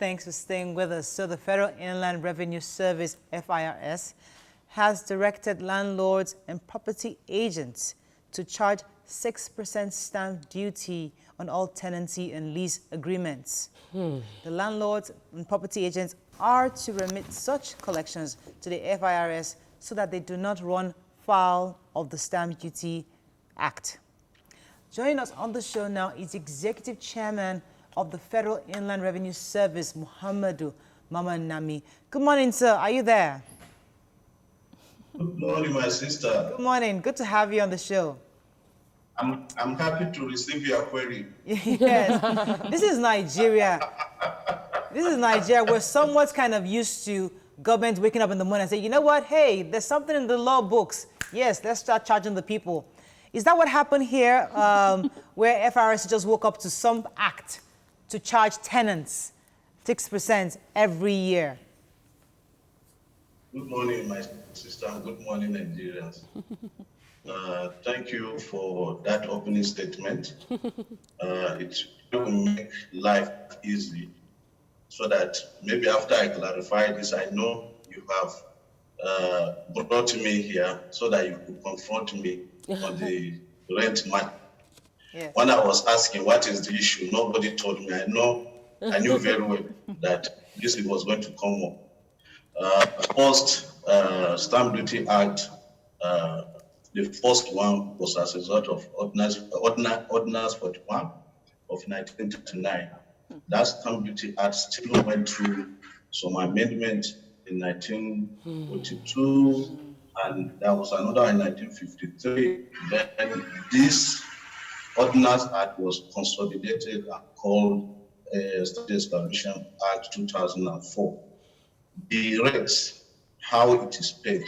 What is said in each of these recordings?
thanks for staying with us. So the Federal Inland Revenue Service, FIRS, has directed landlords and property agents to charge 6% stamp duty on all tenancy and lease agreements. The landlords and property agents are to remit such collections to the FIRS so that they do not run foul of the Stamp Duty Act. Joining us on the show now is Executive Chairman of the Federal Inland Revenue Service, Muhammadu Mamanami. Good morning, sir. Are you there? Good morning, my sister. Good morning. Good to have you on the show. I'm happy to receive your query. Yes. This is Nigeria. This is Nigeria. We're somewhat kind of used to government waking up in the morning and say, you know what? Hey, there's something in the law books. Yes, let's start charging the people. Is that what happened here, where FIRS just woke up to some act to charge tenants 6% every year? Good morning, my sister. Good morning, Nigerians. Thank you for that opening statement. It will make life easy so that maybe after I clarify this, I know you have brought me here so that you could confront me on the rent market. Yes. When I was asking what is the issue, nobody told me. I knew very well that this was going to come up. First, Stamp Duty Act, the first one was as a result of Ordinance 41 of 1939. That Stamp Duty Act still went through some amendment in 1942, and there was another in 1953. Then this Ordinance Act was consolidated and called State Establishment Act 2004. The rates, how it is paid,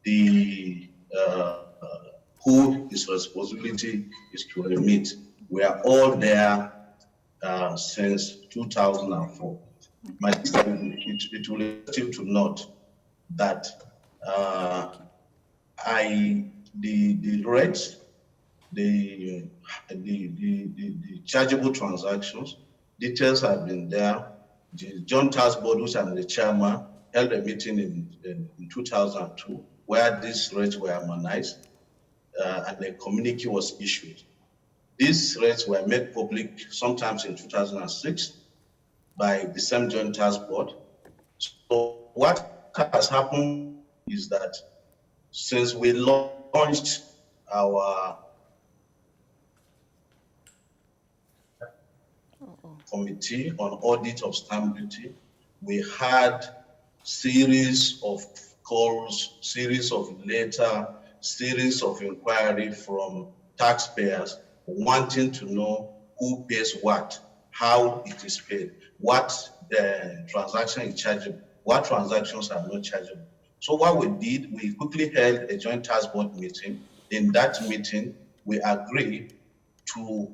the who his responsibility is to remit, we are all there since 2004. My sister, it will let you to note that the rates, the chargeable transactions, details have been there. The Joint Task Board, which I'm the chairman, held a meeting in 2002 where these rates were harmonized and a communique was issued. These rates were made public sometimes in 2006 by the same Joint Task Board. So what has happened is that since we launched our committee on audit of stamp duty, we had series of calls, series of letters, series of inquiry from taxpayers wanting to know who pays what, how it is paid, what the transaction is chargeable, what transactions are not chargeable. So what we did, we quickly held a joint task board meeting. In that meeting, we agreed to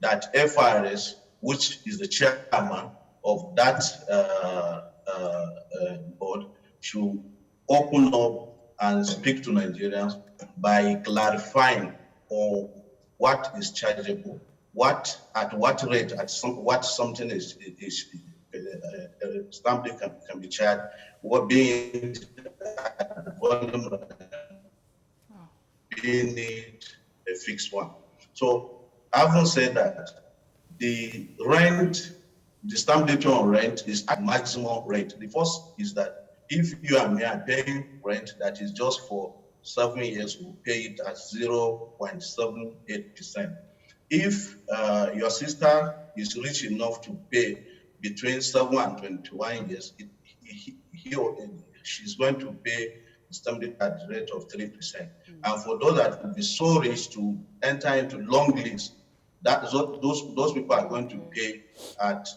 that FIRS, which is the chairman of that board, should open up and speak to Nigerians by clarifying what is chargeable, at what rate, what something is stamp duty can be charged, what being volume, being a fixed one. So having said that, the rent, the stamp duty on rent is at maximum rate. The first is that if you and me are paying rent that is just for 7 years, we'll pay it at 0.78%. If your sister is rich enough to pay between 7 and 21 years, she's going to pay stamp duty at the rate of 3%. And for those that will be so rich to enter into long lease, those people are going to pay at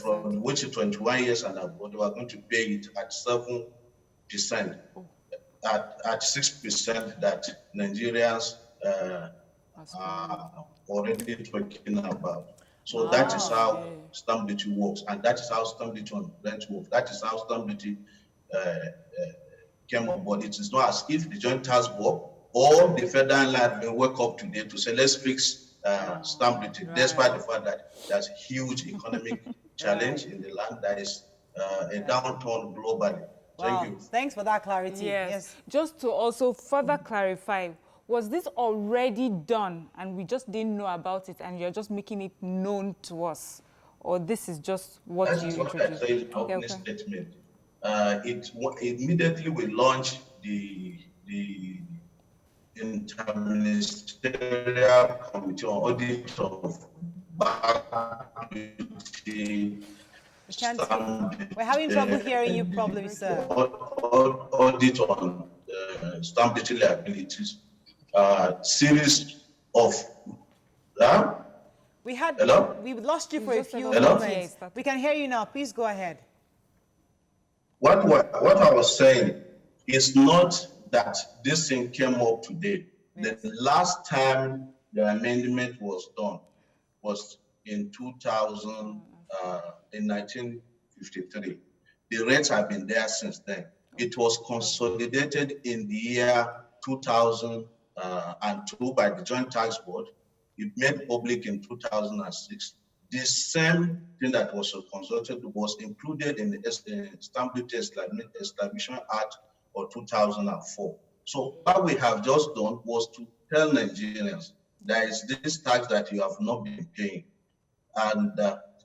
from which is 21 years and above, they are going to pay it at 7%, at 6% that Nigerians are already talking about. So that is how stamp duty works, and that is how stamp duty on rent works. That is how stamp duty came on board. It is not as if the Joint Task Board or the federal land will wake up today to say, let's fix stamp duty, despite the fact that there's huge economic challenge in the land. There is a downturn globally. Thank you. Thanks for that clarity. Yes. Just to also further clarify, was this already done and we just didn't know about it and you're just making it known to us? Or this is just what you introduced? That's what I said in our opening statement. Immediately we launched the Interministerial Committee on Audit of Bank Duty. We're having trouble hearing you properly, sir. Audit on stamp duty liabilities. Series of we lost you for a few moments. We can hear you now. Please go ahead. What I was saying is not that this thing came up today. Yes. The last time the amendment was done was in 1953. The rates have been there since then. It was consolidated in the year 2002 by the Joint Tax Board. It made public in 2006. The same thing that was consulted was included in the Stamp Duty Establishment Act of 2004. So what we have just done was to tell Nigerians there is this tax that you have not been paying, and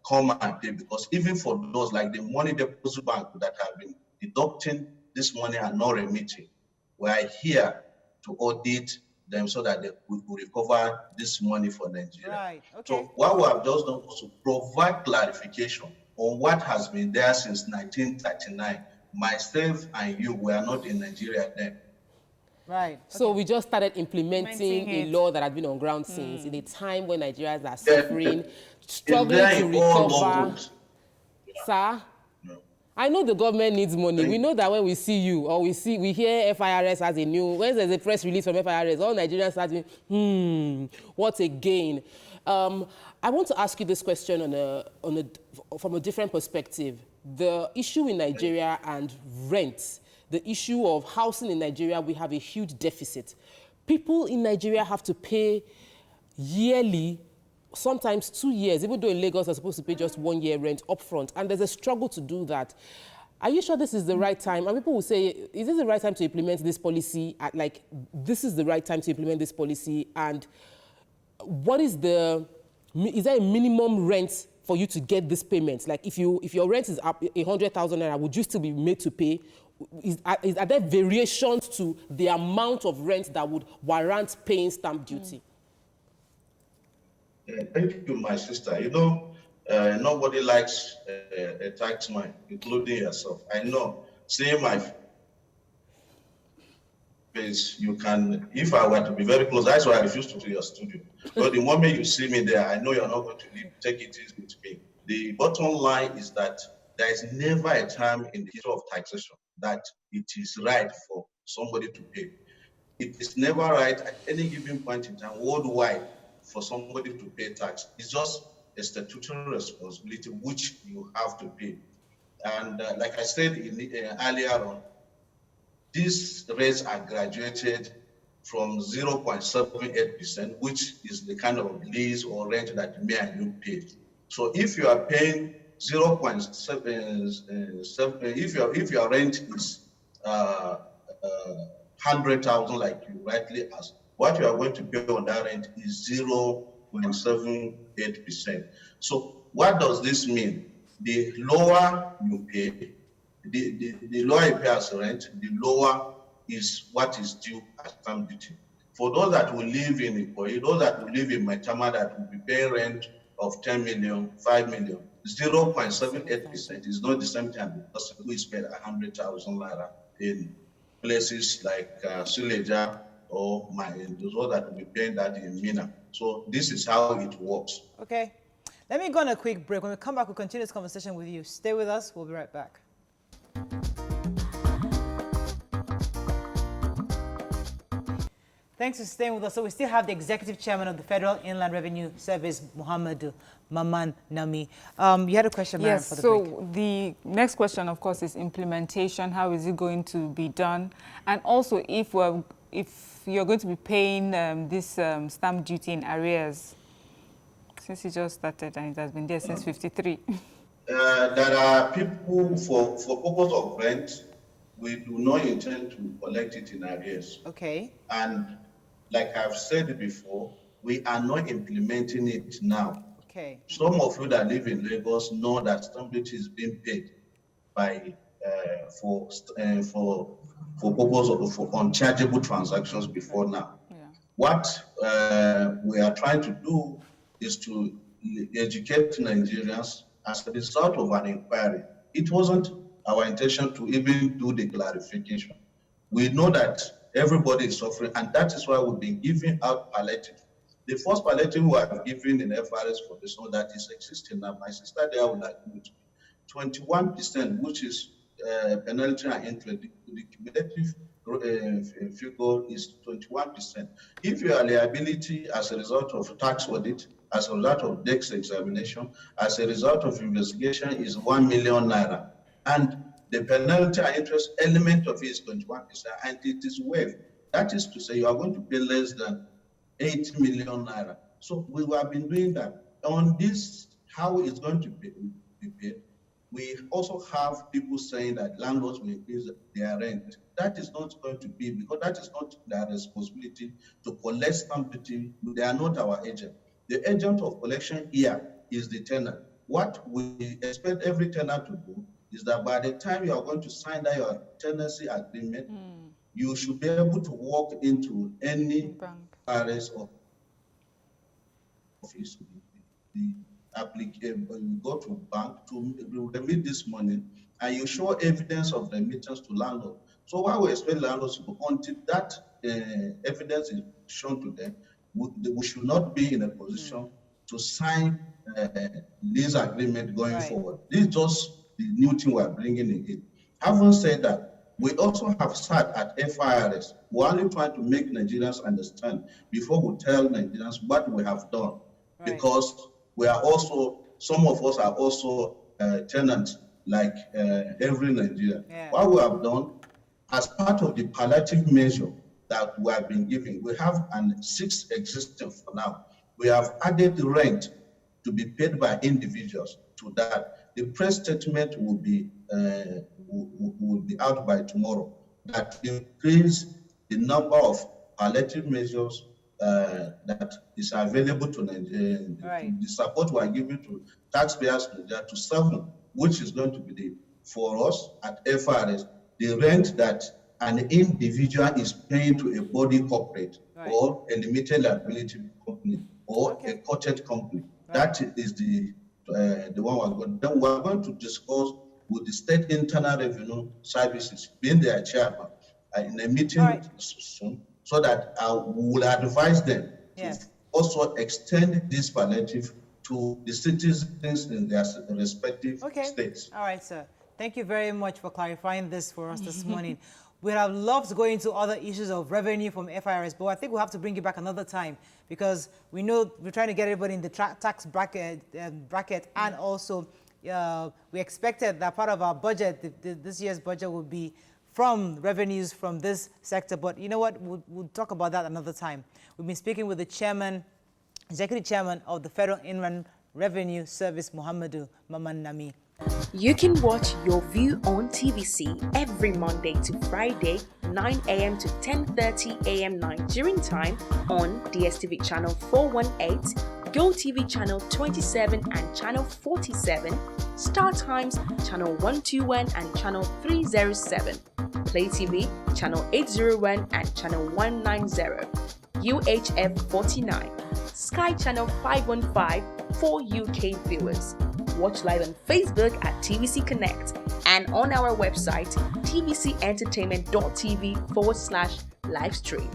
come and pay, because even for those like the money deposit bank that have been deducting this money and not remitting, we are here to audit them so that they will recover this money for Nigeria. Right. Okay. So what we have just done was to provide clarification on what has been there since 1939. Myself and you were not in Nigeria then. Right. Okay. So we just started implementing a law that had been on ground since, in a time when Nigerians are suffering, struggling to recover. Sir? I know the government needs money. We know that when we see you or we hear FIRS has a new, when there's a press release from FIRS, all Nigerians start saying, what a gain. I want to ask you this question from a different perspective. The issue in Nigeria and rent, the issue of housing in Nigeria, we have a huge deficit. People in Nigeria have to pay yearly, sometimes 2 years, even though in Lagos they're supposed to pay just 1 year rent upfront, and there's a struggle to do that. Are you sure this is the right time? And people will say, is this the right time to implement this policy? This is the right time to implement this policy, and what is there a minimum rent for you to get this payment? Like if your rent is up 100,000 naira, would you still be made to pay? Are there variations to the amount of rent that would warrant paying stamp duty? Thank you, my sister. You know, nobody likes a taxman, including yourself. I know. Seeing my face, you can, if I were to be very close, that's why I refuse to do your studio. But the moment you see me there, I know you're not going to leave. Take it easy with me. The bottom line is that there is never a time in the history of taxation that it is right for somebody to pay. It is never right at any given point in time worldwide for somebody to pay tax. It's just a statutory responsibility which you have to pay. And like I said earlier on, these rates are graduated from 0.78%, which is the kind of lease or rent that me and you pay. So if you are paying 0.7, if your rent is 100,000, like you rightly asked, what you are going to pay on that rent is 0.78%. So what does this mean? The lower you pay, the lower you pay as rent, the lower is what is due as stamp duty. For those that will live in Ikoyi, those that will live in Maitama that will be paying rent of 10 million, 5 million, 0.78% is not the same thing as the person who is paid 100,000 naira in places like Suleja or those that will be paying that in Mina. So this is how it works. Okay. Let me go on a quick break. When we come back, we'll continue this conversation with you. Stay with us. We'll be right back. Thanks for staying with us. So we still have the Executive Chairman of the Federal Inland Revenue Service, Muhammadu Maman Nami. You had a question, Mariam, for the break. So the next question, of course, is implementation. How is it going to be done? And also, if you're going to be paying this stamp duty in arrears, Since it just started and it has been there since 53. There are people, for purpose of rent, we do not intend to collect it in arrears. Okay. And like I've said before, we are not implementing it now. Okay. Some of you that live in Lagos know that stamp duty is being paid by for purpose of for unchargeable transactions before now. Yeah. What we are trying to do is to educate Nigerians as a result of an inquiry. It wasn't our intention to even do the clarification. We know that everybody is suffering, and that is why we've been giving out palliative. The first palliative we have given in FIRS for this one that is existing now, my sister there will agree with me, 21%, which is penalty and interest. The cumulative figure is 21%. If your liability as a result of tax audit, as a result of desk examination, as a result of investigation is 1 million naira, and the penalty and interest element of it is 21%, and it is waived. That is to say, you are going to pay less than 8 million naira. So we have been doing that. On this, how it's going to be paid, we also have people saying that landlords will increase their rent. That is not going to be, because that is not their responsibility to collect stamp duty. They are not our agent. The agent of collection here is the tenant. What we expect every tenant to do is that by the time you are going to sign that your tenancy agreement, you should be able to walk into any FIRS office, the applicant, you go to bank to remit this money, and you show evidence of remittance to landlord. So why we expect landlords to go until that evidence is shown to them, we should not be in a position to sign lease agreement going forward. This is just the new thing we are bringing in. Having said that, we also have sat at FIRS. We're only trying to make Nigerians understand before we tell Nigerians what we have done. Because we are also, some of us are also tenants like every Nigerian. What we have done, as part of the palliative measure that we have been giving, we have 6 existing for now. We have added the rent to be paid by individuals to that. The press statement will be out by tomorrow that increase the number of palliative measures that is available to Nigeria. The support we are giving to taxpayers to 7, which is going to be for us at FIRS, the rent that an individual is paying to a body corporate or a limited liability company or a quoted company. That is the one we're going. Then we're going to discuss with the State Internal Revenue Services, being their chairman, in a meeting soon, so that we will advise them to also extend this palliative to the citizens in their respective states. All right, sir. Thank you very much for clarifying this for us this morning. We'd have loved to go into other issues of revenue from FIRS, but I think we'll have to bring you back another time because we know we're trying to get everybody in the tax bracket, and also we expected that part of our budget, this year's budget, would be from revenues from this sector. But you know what? We'll talk about that another time. We've been speaking with the chairman, executive chairman of the Federal Inland Revenue Service, Muhammadu Mamman. You can watch Your View on TVC every Monday to Friday, 9 a.m. to 10:30 a.m. Nigerian time on DSTV channel 418, GOTV channel 27 and channel 47, StarTimes channel 121 and channel 307, Play TV channel 801 and channel 190, UHF 49, Sky channel 515 for UK viewers. Watch live on Facebook at TVC Connect and on our website tvcentertainment.tv/livestream.